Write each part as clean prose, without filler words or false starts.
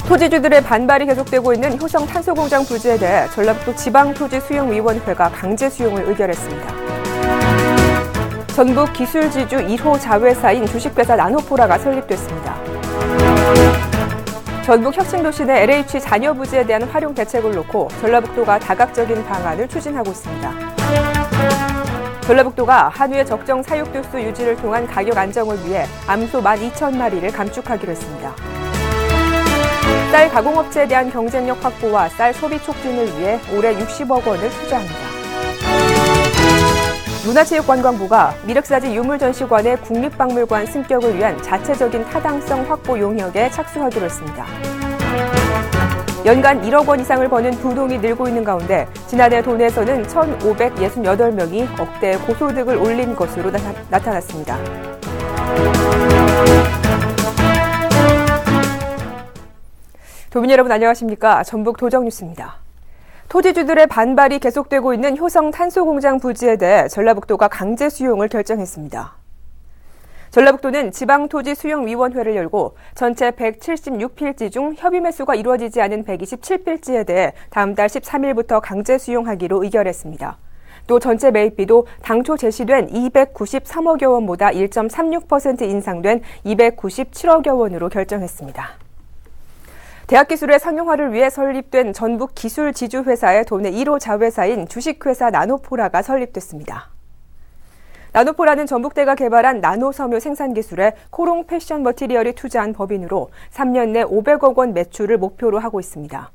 토지주들의 반발이 계속되고 있는 효성 탄소공장 부지에 대해 전라북도 지방토지수용위원회가 강제 수용을 의결했습니다. 전북 기술지주 1호 자회사인 주식회사 나노포라가 설립됐습니다. 전북 혁신도시 내 LH 잔여부지에 대한 활용 대책을 놓고 전라북도가 다각적인 방안을 추진하고 있습니다. 전라북도가 한우의 적정 사육도수 유지를 통한 가격 안정을 위해 암소 12,000마리를 감축하기로 했습니다. 쌀 가공업체에 대한 경쟁력 확보와 쌀 소비 촉진을 위해 올해 60억 원을 투자합니다. 문화체육관광부가 미륵사지 유물전시관의 국립박물관 승격을 위한 자체적인 타당성 확보 용역에 착수하기로 했습니다. 연간 1억 원 이상을 버는 부동이 늘고 있는 가운데 지난해 도내에서는 1,568명이 억대의 고소득을 올린 것으로 나타났습니다. 도민 여러분 안녕하십니까? 전북 도정뉴스입니다. 토지주들의 반발이 계속되고 있는 효성 탄소공장 부지에 대해 전라북도가 강제 수용을 결정했습니다. 전라북도는 지방토지수용위원회를 열고 전체 176필지 중 협의 매수가 이루어지지 않은 127필지에 대해 다음 달 13일부터 강제 수용하기로 의결했습니다. 또 전체 매입비도 당초 제시된 293억여 원보다 1.36% 인상된 297억여 원으로 결정했습니다. 대학기술의 상용화를 위해 설립된 전북 기술지주회사의 도내 1호 자회사인 주식회사 나노포라가 설립됐습니다. 나노포라는 전북대가 개발한 나노섬유 생산기술에 코롱 패션 머티리얼이 투자한 법인으로 3년 내 500억 원 매출을 목표로 하고 있습니다.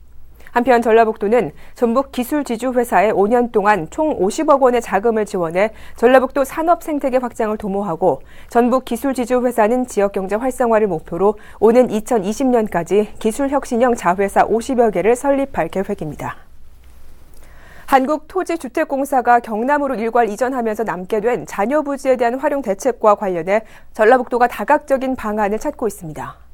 한편 전라북도는 전북 기술지주회사에 5년 동안 총 50억 원의 자금을 지원해 전라북도 산업 생태계 확장을 도모하고 전북 기술지주회사는 지역경제 활성화를 목표로 오는 2020년까지 기술혁신형 자회사 50여 개를 설립할 계획입니다. 한국토지주택공사가 경남으로 일괄 이전하면서 남게 된 잔여부지에 대한 활용 대책과 관련해 전라북도가 다각적인 방안을 찾고 있습니다.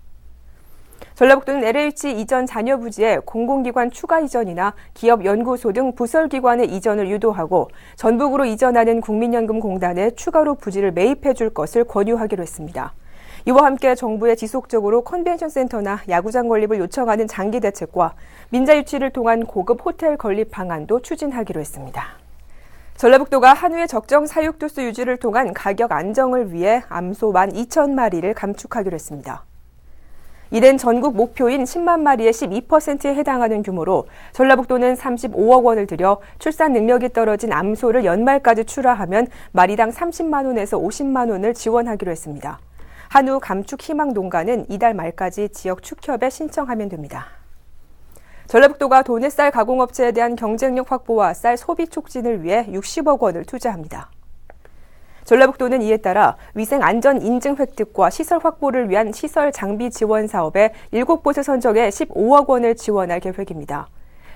전라북도는 LH 이전 잔여부지에 공공기관 추가 이전이나 기업 연구소 등 부설기관의 이전을 유도하고 전북으로 이전하는 국민연금공단에 추가로 부지를 매입해 줄 것을 권유하기로 했습니다. 이와 함께 정부에 지속적으로 컨벤션센터나 야구장 건립을 요청하는 장기 대책과 민자 유치를 통한 고급 호텔 건립 방안도 추진하기로 했습니다. 전라북도가 한우의 적정 사육도수 유지를 통한 가격 안정을 위해 암소 12,000마리를 감축하기로 했습니다. 이는 전국 목표인 10만 마리의 12%에 해당하는 규모로 전라북도는 35억 원을 들여 출산 능력이 떨어진 암소를 연말까지 출하하면 마리당 30만 원에서 50만 원을 지원하기로 했습니다. 한우 감축 희망 농가는 이달 말까지 지역 축협에 신청하면 됩니다. 전라북도가 도내 쌀 가공업체에 대한 경쟁력 확보와 쌀 소비 촉진을 위해 60억 원을 투자합니다. 전라북도는 이에 따라 위생 안전 인증 획득과 시설 확보를 위한 시설 장비 지원 사업에 7곳을 선정해 15억 원을 지원할 계획입니다.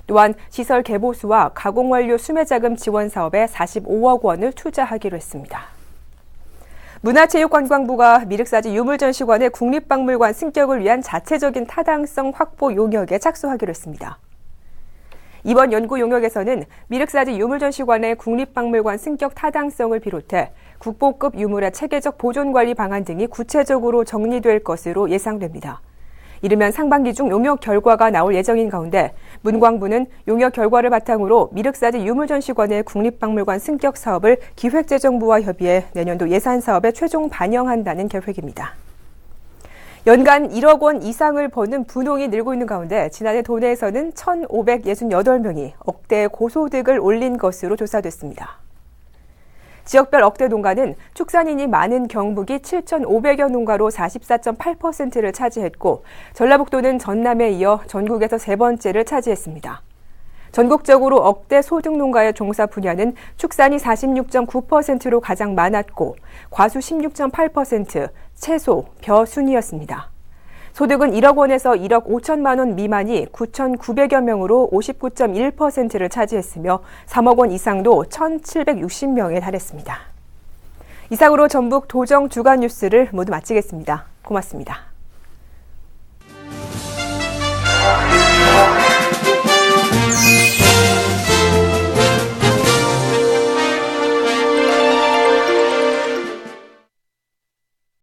또한 시설 개보수와 가공완료 수매자금 지원 사업에 45억 원을 투자하기로 했습니다. 문화체육관광부가 미륵사지 유물전시관의 국립박물관 승격을 위한 자체적인 타당성 확보 용역에 착수하기로 했습니다. 이번 연구 용역에서는 미륵사지 유물전시관의 국립박물관 승격 타당성을 비롯해 국보급 유물의 체계적 보존관리 방안 등이 구체적으로 정리될 것으로 예상됩니다. 이르면 상반기 중 용역 결과가 나올 예정인 가운데 문광부는 용역 결과를 바탕으로 미륵사지 유물전시관의 국립박물관 승격 사업을 기획재정부와 협의해 내년도 예산 사업에 최종 반영한다는 계획입니다. 연간 1억 원 이상을 버는 분홍이 늘고 있는 가운데 지난해 도내에서는 1,568명이 억대의 고소득을 올린 것으로 조사됐습니다. 지역별 억대 농가는 축산인이 많은 경북이 7,500여 농가로 44.8%를 차지했고 전라북도는 전남에 이어 전국에서 세 번째를 차지했습니다. 전국적으로 억대 소득 농가의 종사 분야는 축산이 46.9%로 가장 많았고 과수 16.8%, 채소, 벼 순이었습니다. 소득은 1억 원에서 1억 5천만 원 미만이 9,900여 명으로 59.1%를 차지했으며 3억 원 이상도 1,760명에 달했습니다. 이상으로 전북 도정 주간 뉴스를 모두 마치겠습니다. 고맙습니다.